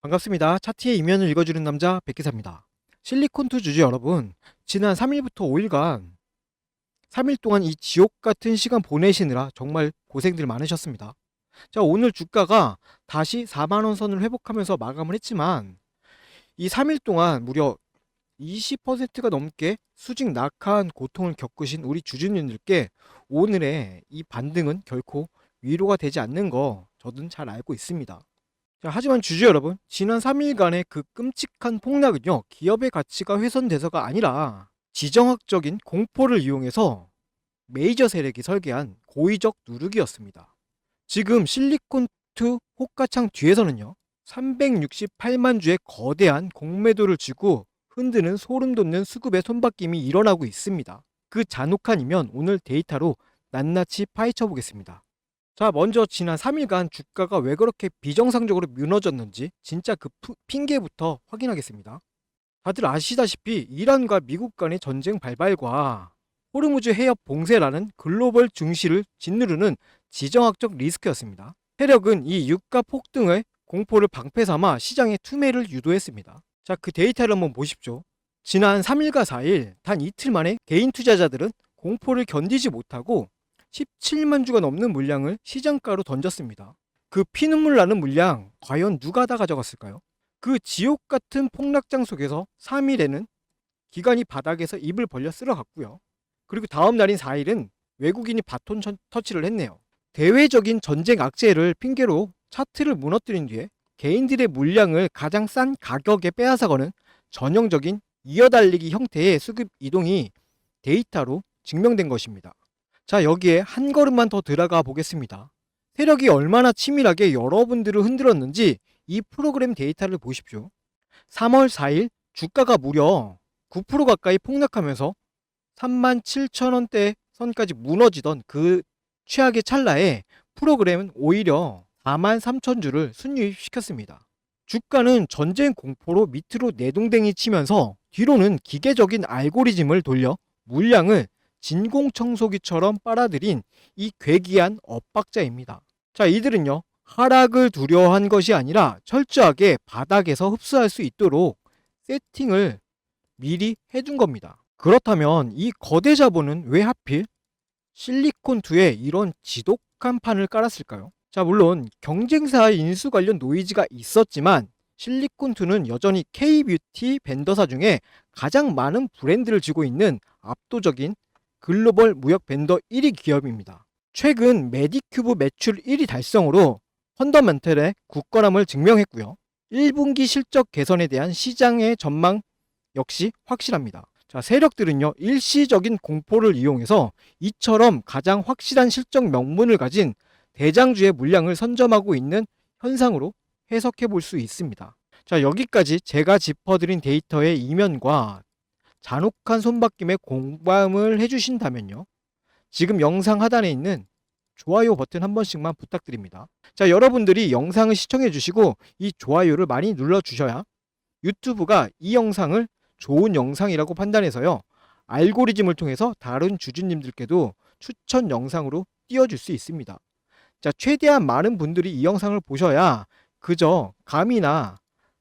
반갑습니다. 차트의 이면을 읽어주는 남자 백기사입니다. 실리콘투 주주 여러분, 지난 3일부터 5일간 3일 동안 이 지옥 같은 시간 보내시느라 정말 고생들 많으셨습니다. 자, 오늘 주가가 다시 4만 원 선을 회복하면서 마감을 했지만 이 3일 동안 무려 20%가 넘게 수직 낙하한 고통을 겪으신 우리 주주님들께 오늘의 이 반등은 결코 위로가 되지 않는 거 저는 잘 알고 있습니다. 자, 하지만 주주 여러분, 지난 3일간의 그 끔찍한 폭락은요, 기업의 가치가 훼손돼서가 아니라 지정학적인 공포를 이용해서 메이저 세력이 설계한 고의적 누르기였습니다. 지금 실리콘2 호가창 뒤에서는요, 368만 주의 거대한 공매도를 쥐고 흔드는 소름 돋는 수급의 손바뀜이 일어나고 있습니다. 그 잔혹한 이면 오늘 데이터로 낱낱이 파헤쳐 보겠습니다. 자, 먼저 지난 3일간 주가가 왜 그렇게 비정상적으로 무너졌는지 진짜 그 핑계부터 확인하겠습니다. 다들 아시다시피 이란과 미국 간의 전쟁 발발과 호르무즈 해협 봉쇄라는 글로벌 증시를 짓누르는 지정학적 리스크였습니다. 세력은 이 유가 폭등의 공포를 방패 삼아 시장의 투매를 유도했습니다. 자, 그 데이터를 한번 보십시오. 지난 3일과 4일 단 이틀 만에 개인 투자자들은 공포를 견디지 못하고 17만 주가 넘는 물량을 시장가로 던졌습니다. 그 피눈물 나는 물량 과연 누가 다 가져갔을까요? 그 지옥 같은 폭락장 속에서 3일에는 기관이 바닥에서 입을 벌려 쓸어갔고요. 그리고 다음 날인 4일은 외국인이 바톤 터치를 했네요. 대외적인 전쟁 악재를 핑계로 차트를 무너뜨린 뒤에 개인들의 물량을 가장 싼 가격에 빼앗아가는 전형적인 이어달리기 형태의 수급 이동이 데이터로 증명된 것입니다. 자, 여기에 한 걸음만 더 들어가 보겠습니다. 세력이 얼마나 치밀하게 여러분들을 흔들었는지 이 프로그램 데이터를 보십시오. 3월 4일 주가가 무려 9% 가까이 폭락하면서 37,000원대 선까지 무너지던 그 최악의 찰나에 프로그램은 오히려 43,000주를 순유입시켰습니다. 주가는 전쟁 공포로 밑으로 내동댕이 치면서 뒤로는 기계적인 알고리즘을 돌려 물량을 진공청소기처럼 빨아들인 이 괴기한 엇박자입니다. 자, 이들은요, 하락을 두려워한 것이 아니라 철저하게 바닥에서 흡수할 수 있도록 세팅을 미리 해둔 겁니다. 그렇다면 이 거대 자본은 왜 하필 실리콘2에 이런 지독한 판을 깔았을까요? 자, 물론 경쟁사 인수 관련 노이즈가 있었지만 실리콘2는 여전히 K-뷰티 벤더사 중에 가장 많은 브랜드를 쥐고 있는 압도적인 글로벌 무역 벤더 1위 기업입니다. 최근 메디큐브 매출 1위 달성으로 펀더멘털의 굳건함을 증명했고요. 1분기 실적 개선에 대한 시장의 전망 역시 확실합니다. 자, 세력들은요, 일시적인 공포를 이용해서 이처럼 가장 확실한 실적 명분을 가진 대장주의 물량을 선점하고 있는 현상으로 해석해 볼 수 있습니다. 자, 여기까지 제가 짚어드린 데이터의 이면과 잔혹한 손바뀜에 공감을 해주신다면요, 지금 영상 하단에 있는 좋아요 버튼 한 번씩만 부탁드립니다. 자, 여러분들이 영상을 시청해 주시고 이 좋아요를 많이 눌러 주셔야 유튜브가 이 영상을 좋은 영상이라고 판단해서요, 알고리즘을 통해서 다른 주주님들께도 추천 영상으로 띄워줄 수 있습니다. 자, 최대한 많은 분들이 이 영상을 보셔야 그저 감이나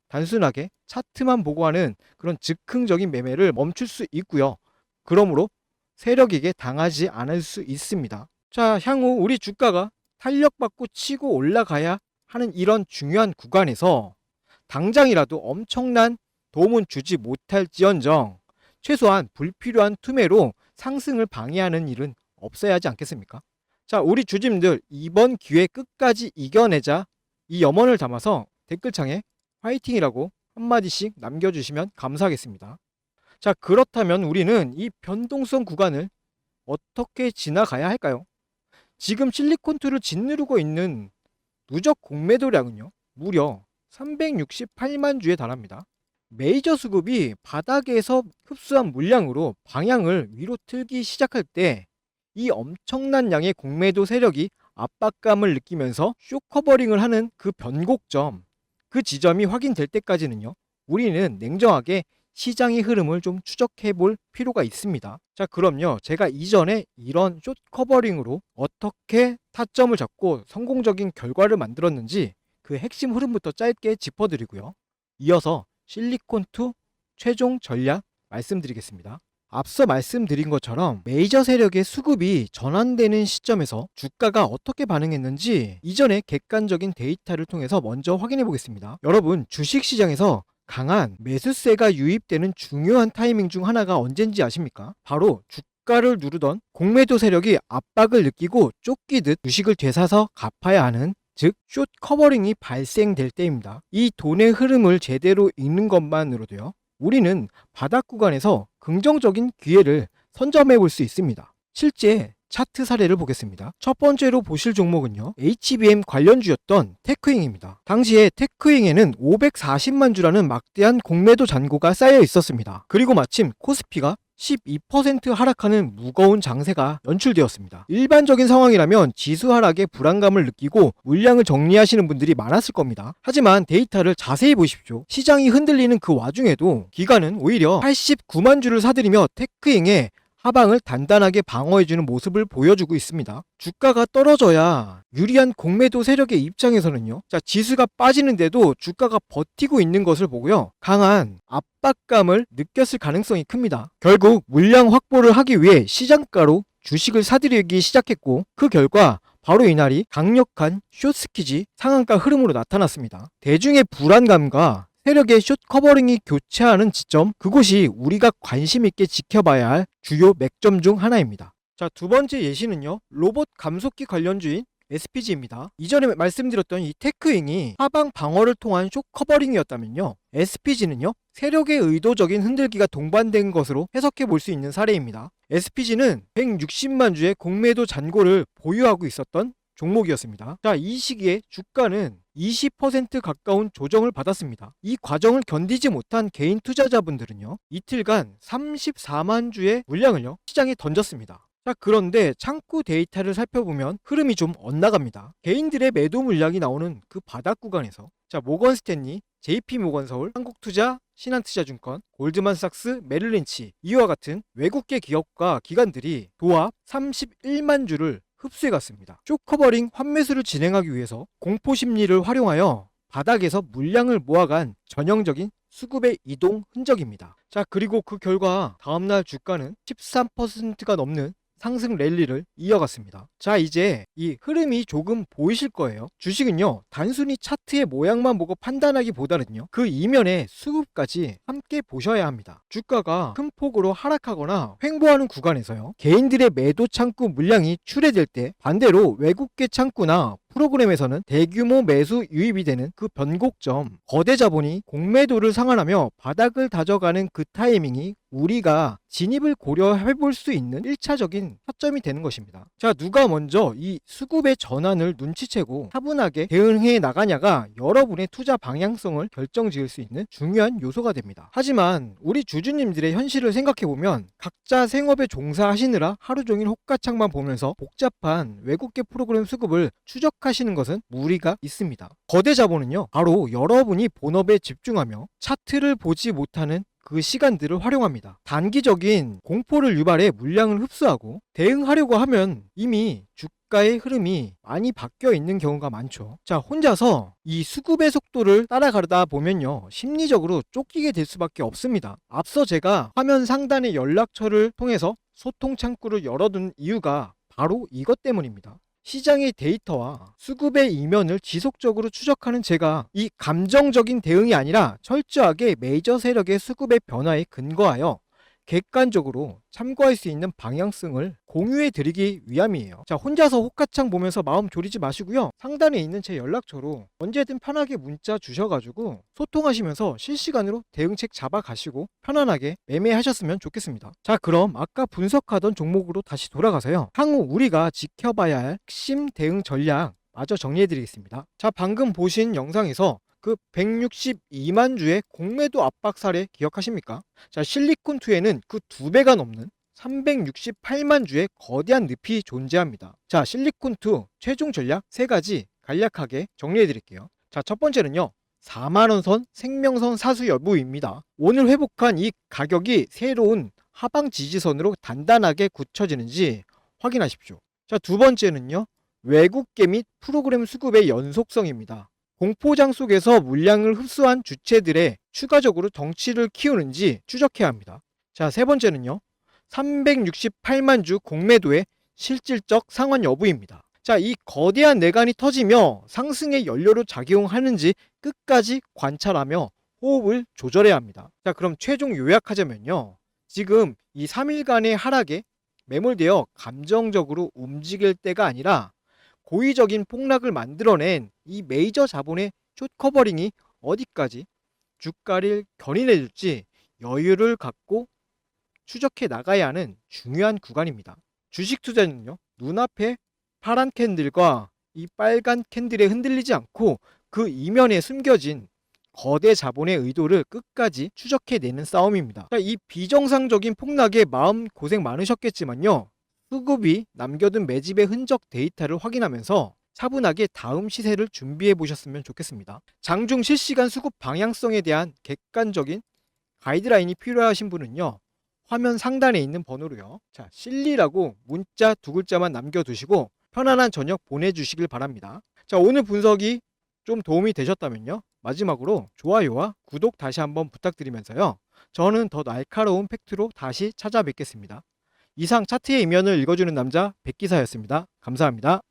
단순하게 차트만 보고 하는 그런 즉흥적인 매매를 멈출 수 있고요. 그러므로 세력에게 당하지 않을 수 있습니다. 자, 향후 우리 주가가 탄력받고 치고 올라가야 하는 이런 중요한 구간에서 당장이라도 엄청난 도움은 주지 못할지언정 최소한 불필요한 투매로 상승을 방해하는 일은 없어야 하지 않겠습니까? 자, 우리 주주님들 이번 기회 끝까지 이겨내자 이 염원을 담아서 댓글창에 화이팅이라고 한마디씩 남겨주시면 감사하겠습니다. 자, 그렇다면 우리는 이 변동성 구간을 어떻게 지나가야 할까요? 지금 실리콘2를 짓누르고 있는 누적 공매도량은요, 무려 368만 주에 달합니다. 메이저 수급이 바닥에서 흡수한 물량으로 방향을 위로 틀기 시작할 때 이 엄청난 양의 공매도 세력이 압박감을 느끼면서 쇼커버링을 하는 그 변곡점, 그 지점이 확인될 때까지는요, 우리는 냉정하게 시장의 흐름을 좀 추적해 볼 필요가 있습니다. 자, 그럼요, 제가 이전에 이런 숏 커버링으로 어떻게 타점을 잡고 성공적인 결과를 만들었는지 그 핵심 흐름부터 짧게 짚어드리고요. 이어서 실리콘2 최종 전략 말씀드리겠습니다. 앞서 말씀드린 것처럼 메이저 세력의 수급이 전환되는 시점에서 주가가 어떻게 반응했는지 이전의 객관적인 데이터를 통해서 먼저 확인해 보겠습니다. 여러분, 주식시장에서 강한 매수세가 유입되는 중요한 타이밍 중 하나가 언젠지 아십니까? 바로 주가를 누르던 공매도 세력이 압박을 느끼고 쫓기듯 주식을 되사서 갚아야 하는, 즉 숏 커버링이 발생될 때입니다. 이 돈의 흐름을 제대로 읽는 것만으로도요, 우리는 바닥 구간에서 긍정적인 기회를 선점해 볼 수 있습니다. 실제 차트 사례를 보겠습니다. 첫 번째로 보실 종목은요, HBM 관련주였던 테크잉입니다. 당시에 테크잉에는 540만 주라는 막대한 공매도 잔고가 쌓여 있었습니다. 그리고 마침 코스피가 12% 하락하는 무거운 장세가 연출되었습니다. 일반적인 상황이라면 지수 하락에 불안감을 느끼고 물량을 정리하시는 분들이 많았을 겁니다. 하지만 데이터를 자세히 보십시오. 시장이 흔들리는 그 와중에도 기관은 오히려 89만 주를 사들이며 테크잉의 하방을 단단하게 방어해주는 모습을 보여주고 있습니다. 주가가 떨어져야 유리한 공매도 세력의 입장에서는요, 지수가 빠지는데도 주가가 버티고 있는 것을 보고요, 강한 압박감을 느꼈을 가능성이 큽니다. 결국 물량 확보를 하기 위해 시장가로 주식을 사들이기 시작했고, 그 결과 바로 이날이 강력한 숏스퀴지 상한가 흐름으로 나타났습니다. 대중의 불안감과 세력의 숏 커버링이 교차하는 지점, 그곳이 우리가 관심 있게 지켜봐야 할 주요 맥점 중 하나입니다. 자, 두 번째 예시는요, 로봇 감속기 관련주인 SPG입니다. 이전에 말씀드렸던 이 테크잉이 하방 방어를 통한 숏 커버링이었다면요, SPG는요, 세력의 의도적인 흔들기가 동반된 것으로 해석해 볼 수 있는 사례입니다. SPG는 160만 주의 공매도 잔고를 보유하고 있었던 종목이었습니다. 자, 이 시기에 주가는 20% 가까운 조정을 받았습니다. 이 과정을 견디지 못한 개인 투자자분들은요, 이틀간 34만 주의 물량을요, 시장에 던졌습니다. 자, 그런데 창구 데이터를 살펴보면 흐름이 좀 엇나갑니다. 개인들의 매도 물량이 나오는 그 바닥 구간에서 모건 스탠리, JP모건서울, 한국투자, 신한투자증권, 골드만삭스, 메릴린치, 이와 같은 외국계 기업과 기관들이 도합 31만 주를 흡수해 갔습니다. 숏커버링 환매수를 진행하기 위해서 공포심리를 활용하여 바닥에서 물량을 모아간 전형적인 수급의 이동 흔적입니다. 자, 그리고 그 결과 다음날 주가는 13%가 넘는 상승 랠리를 이어갔습니다. 자, 이제 이 흐름이 조금 보이실 거예요. 주식은요, 단순히 차트의 모양만 보고 판단하기보다는요, 그 이면의 수급까지 함께 보셔야 합니다. 주가가 큰 폭으로 하락하거나 횡보하는 구간에서요, 개인들의 매도 창구 물량이 출회될 때 반대로 외국계 창구나 프로그램에서는 대규모 매수 유입이 되는 그 변곡점, 거대 자본이 공매도를 상환하며 바닥을 다져가는 그 타이밍이 우리가 진입을 고려해 볼 수 있는 1차적인 타점이 되는 것입니다. 자, 누가 먼저 이 수급의 전환을 눈치채고 차분하게 대응해 나가냐가 여러분의 투자 방향성을 결정지을 수 있는 중요한 요소가 됩니다. 하지만 우리 주주님들의 현실을 생각해 보면 각자 생업에 종사하시느라 하루 종일 호가창만 보면서 복잡한 외국계 프로그램 수급을 추적하시는 것은 무리가 있습니다. 거대 자본은요, 바로 여러분이 본업에 집중하며 차트를 보지 못하는 그 시간들을 활용합니다. 단기적인 공포를 유발해 물량을 흡수하고 대응하려고 하면 이미 주가의 흐름이 많이 바뀌어 있는 경우가 많죠. 자, 혼자서 이 수급의 속도를 따라가다 보면요, 심리적으로 쫓기게 될 수밖에 없습니다. 앞서 제가 화면 상단의 연락처를 통해서 소통 창구를 열어둔 이유가 바로 이것 때문입니다. 시장의 데이터와 수급의 이면을 지속적으로 추적하는 제가 이 감정적인 대응이 아니라 철저하게 메이저 세력의 수급의 변화에 근거하여 객관적으로 참고할 수 있는 방향성을 공유해 드리기 위함이에요. 자, 혼자서 호가창 보면서 마음 졸이지 마시고요, 상단에 있는 제 연락처로 언제든 편하게 문자 주셔가지고 소통하시면서 실시간으로 대응책 잡아가시고 편안하게 매매하셨으면 좋겠습니다. 자, 그럼 아까 분석하던 종목으로 다시 돌아가서요, 향후 우리가 지켜봐야 할 핵심 대응 전략 마저 정리해 드리겠습니다. 자, 방금 보신 영상에서 그 162만 주의 공매도 압박 사례 기억하십니까? 자, 실리콘2에는 그 2배가 넘는 368만 주의 거대한 늪이 존재합니다. 자, 실리콘2 최종 전략 3가지 간략하게 정리해 드릴게요. 자, 첫 번째는요, 4만원 선 생명선 사수 여부입니다. 오늘 회복한 이 가격이 새로운 하방 지지선으로 단단하게 굳혀지는지 확인하십시오. 자, 두 번째는요, 외국계 및 프로그램 수급의 연속성입니다. 공포장 속에서 물량을 흡수한 주체들의 추가적으로 덩치를 키우는지 추적해야 합니다. 자, 세 번째는요. 368만 주 공매도의 실질적 상환 여부입니다. 자, 이 거대한 내관이 터지며 상승의 연료로 작용하는지 끝까지 관찰하며 호흡을 조절해야 합니다. 자, 그럼 최종 요약하자면요. 지금 이 3일간의 하락에 매몰되어 감정적으로 움직일 때가 아니라 고의적인 폭락을 만들어낸 이 메이저 자본의 숏커버링이 어디까지 주가를 견인해 줄지 여유를 갖고 추적해 나가야 하는 중요한 구간입니다. 주식 투자는요, 눈앞에 파란 캔들과 이 빨간 캔들에 흔들리지 않고 그 이면에 숨겨진 거대 자본의 의도를 끝까지 추적해내는 싸움입니다. 자, 이 비정상적인 폭락에 마음 고생 많으셨겠지만요. 수급이 남겨둔 매집의 흔적 데이터를 확인하면서 차분하게 다음 시세를 준비해 보셨으면 좋겠습니다. 장중 실시간 수급 방향성에 대한 객관적인 가이드라인이 필요하신 분은요. 화면 상단에 있는 번호로요. 자, 실리라고 문자 두 글자만 남겨두시고 편안한 저녁 보내주시길 바랍니다. 자, 오늘 분석이 좀 도움이 되셨다면요. 마지막으로 좋아요와 구독 다시 한번 부탁드리면서요. 저는 더 날카로운 팩트로 다시 찾아뵙겠습니다. 이상 차트의 이면을 읽어주는 남자 백기사였습니다. 감사합니다.